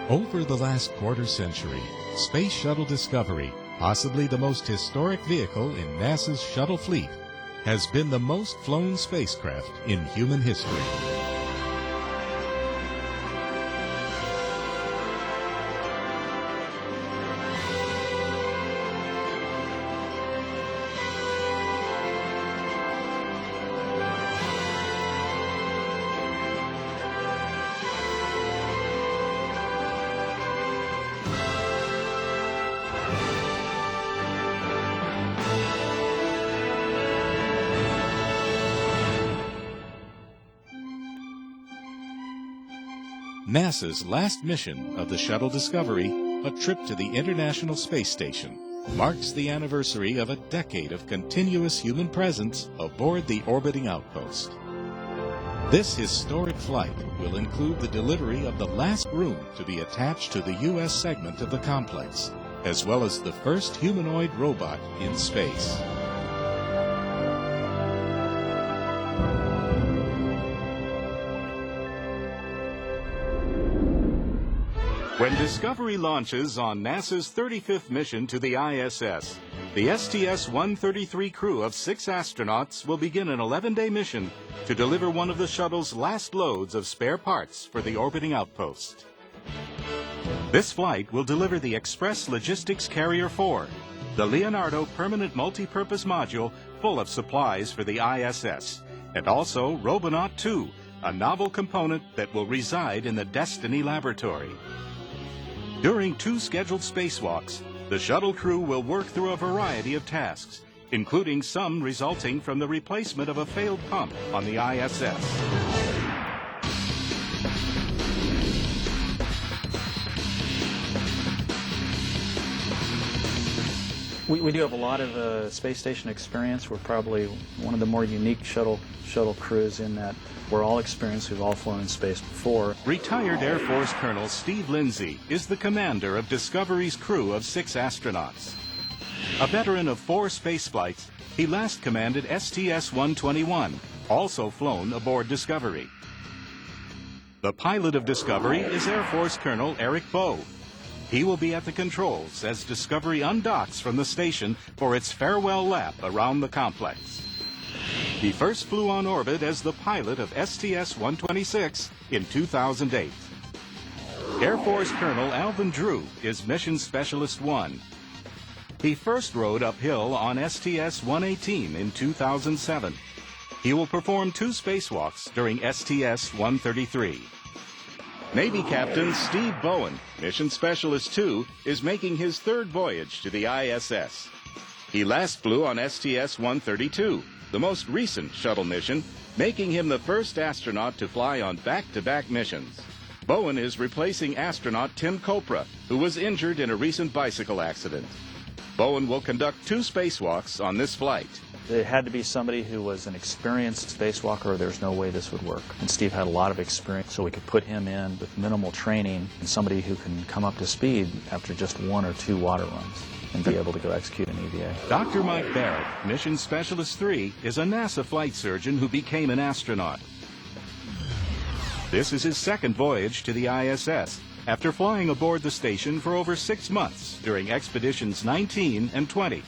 Over the last quarter century, Space Shuttle Discovery, possibly the most historic vehicle in NASA's shuttle fleet, has been the most flown spacecraft in human history. NASA's last mission of the Shuttle Discovery, a trip to the International Space Station, marks the anniversary of a decade of continuous human presence aboard the orbiting outpost. This historic flight will include the delivery of the last room to be attached to the U.S. segment of the complex, as well as the first humanoid robot in space. When Discovery launches on NASA's 35th mission to the ISS, the STS-133 crew of 6 astronauts will begin an 11-day mission to deliver one of the shuttle's last loads of spare parts for the orbiting outpost. This flight will deliver the Express Logistics Carrier 4, the Leonardo Permanent Multi-Purpose Module full of supplies for the ISS, and also Robonaut 2, a novel component that will reside in the Destiny Laboratory. During 2 scheduled spacewalks, the shuttle crew will work through a variety of tasks, including some resulting from the replacement of a failed pump on the ISS. We do have a lot of space station experience. We're probably one of the more unique shuttle crews in that we're all experienced. We've all flown in space before. Retired Air Force Colonel Steve Lindsay is the commander of Discovery's crew of 6 astronauts. A veteran of 4 space flights, he last commanded STS-121, also flown aboard Discovery. The pilot of Discovery is Air Force Colonel Eric Bowe. He will be at the controls as Discovery undocks from the station for its farewell lap around the complex. He first flew on orbit as the pilot of STS-126 in 2008. Air Force Colonel Alvin Drew is Mission Specialist 1. He first rode uphill on STS-118 in 2007. He will perform 2 spacewalks during STS-133. Navy Captain Steve Bowen, Mission Specialist 2, is making his 3rd voyage to the ISS. He last flew on STS-132, the most recent shuttle mission, making him the first astronaut to fly on back-to-back missions. Bowen is replacing astronaut Tim Kopra, who was injured in a recent bicycle accident. Bowen will conduct 2 spacewalks on this flight. It had to be somebody who was an experienced spacewalker, or there's no way this would work. And Steve had a lot of experience, so we could put him in with minimal training, and somebody who can come up to speed after just 1 or 2 water runs and be able to go execute an EVA. Dr. Mike Barrett, Mission Specialist 3, is a NASA flight surgeon who became an astronaut. This is his 2nd voyage to the ISS, after flying aboard the station for over 6 months during Expeditions 19 and 20.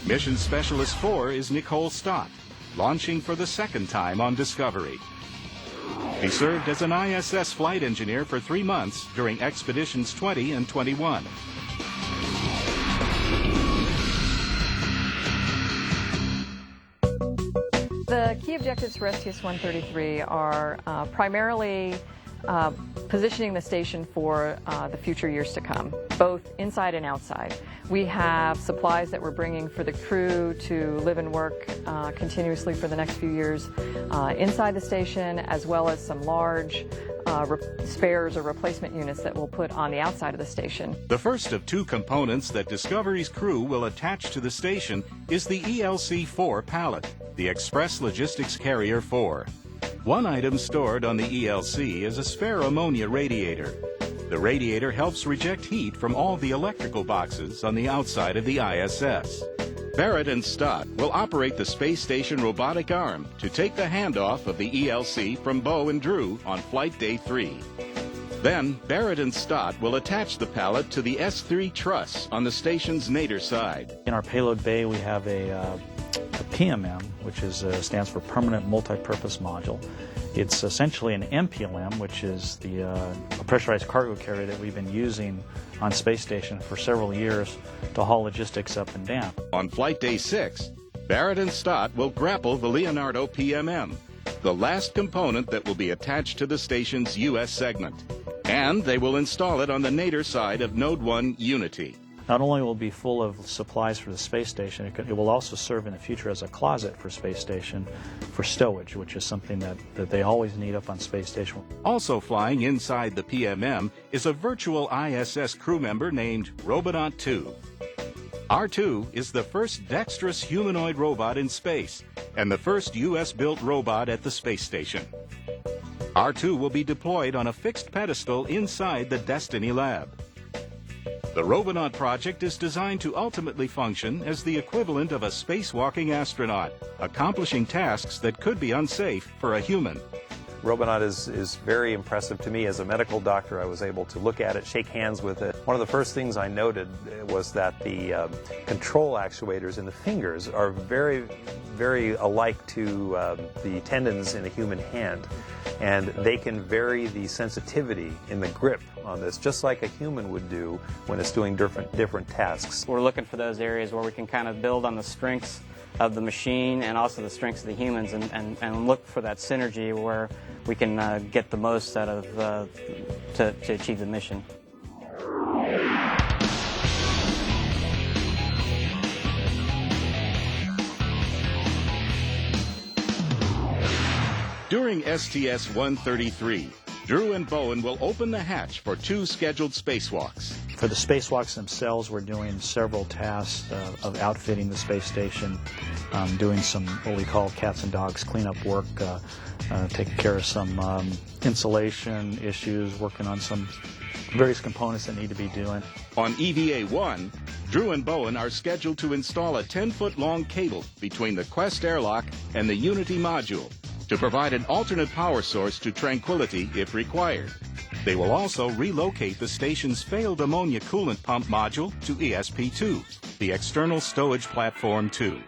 Mission Specialist 4 is Nicole Stott, launching for the 2nd time on Discovery. He served as an ISS flight engineer for 3 months during Expeditions 20 and 21. The key objectives for STS-133 are primarily positioning the station for the future years to come, both inside and outside. We have supplies that we're bringing for the crew to live and work continuously for the next few years inside the station, as well as some large spares or replacement units that we'll put on the outside of the station. The first of 2 components that Discovery's crew will attach to the station is the ELC-4 pallet, the Express Logistics Carrier 4. One item stored on the ELC is a spare ammonia radiator. The radiator helps reject heat from all the electrical boxes on the outside of the ISS. Barrett and Stott will operate the space station robotic arm to take the handoff of the ELC from Bowe and Drew on flight day 3. Then, Barrett and Stott will attach the pallet to the S3 truss on the station's nadir side. In our payload bay, we have a PMM, which stands for Permanent Multi-Purpose Module. It's essentially an MPLM, which is a pressurized cargo carrier that we've been using on space station for several years to haul logistics up and down. On Flight Day 6, Barrett and Stott will grapple the Leonardo PMM, the last component that will be attached to the station's U.S. segment. And they will install it on the nadir side of Node 1 Unity. Not only will it be full of supplies for the space station, it will also serve in the future as a closet for space station for stowage, which is something that they always need up on space station. Also flying inside the PMM is a virtual ISS crew member named Robonaut 2. R2 is the first dexterous humanoid robot in space and the first U.S.-built robot at the space station. R2 will be deployed on a fixed pedestal inside the Destiny lab. The Robonaut project is designed to ultimately function as the equivalent of a spacewalking astronaut, accomplishing tasks that could be unsafe for a human. Robonaut is very impressive to me. As a medical doctor, I was able to look at it, shake hands with it. One of the first things I noted was that the control actuators in the fingers are very, very alike to the tendons in a human hand. And they can vary the sensitivity in the grip on this, just like a human would do when it's doing different tasks. We're looking for those areas where we can kind of build on the strengths of the machine and also the strengths of the humans and look for that synergy where we can get the most out of to achieve the mission. During STS-133, Drew and Bowen will open the hatch for 2 scheduled spacewalks. For the spacewalks themselves, we're doing several tasks of outfitting the space station, doing some what we call cats and dogs cleanup work, taking care of some insulation issues, working on some various components that need to be doing. On EVA-1, Drew and Bowen are scheduled to install a 10-foot-long cable between the Quest airlock and the Unity module to provide an alternate power source to Tranquility if required. They will also relocate the station's failed ammonia coolant pump module to ESP-2, the external stowage platform 2.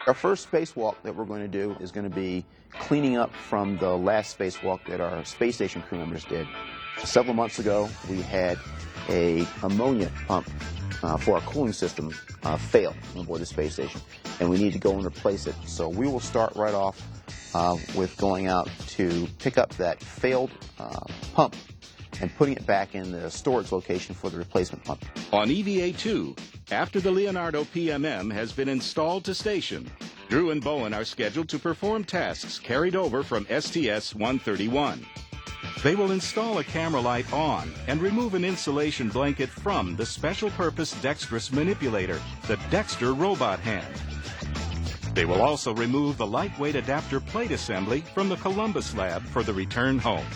Our first spacewalk that we're going to do is going to be cleaning up from the last spacewalk that our space station crew members did. Several months ago, we had an ammonia pump for our cooling system fail on board the space station, and we need to go and replace it. So we will start right off with going out to pick up that failed pump and putting it back in the storage location for the replacement pump. On EVA-2, after the Leonardo PMM has been installed to station, Drew and Bowen are scheduled to perform tasks carried over from STS-131. They will install a camera light on and remove an insulation blanket from the special-purpose dexterous manipulator, the Dexter robot hand. They will also remove the lightweight adapter plate assembly from the Columbus lab for the return home.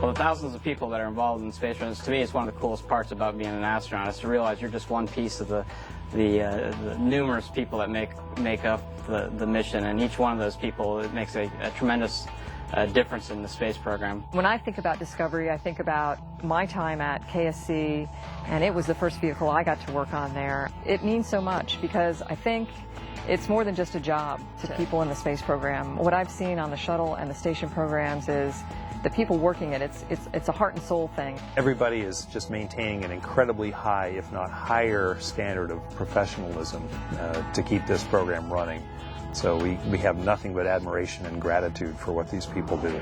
Well, the thousands of people that are involved in space runs, to me, it's one of the coolest parts about being an astronaut, is to realize you're just one piece of the numerous people that make up the mission, and each one of those people, it makes a tremendous difference in the space program. When I think about Discovery, I think about my time at KSC, and it was the first vehicle I got to work on there. It means so much because I think it's more than just a job to people in the space program. What I've seen on the shuttle and the station programs is the people working it. It's a heart and soul thing. Everybody is just maintaining an incredibly high, if not higher, standard of professionalism to keep this program running. So we have nothing but admiration and gratitude for what these people do.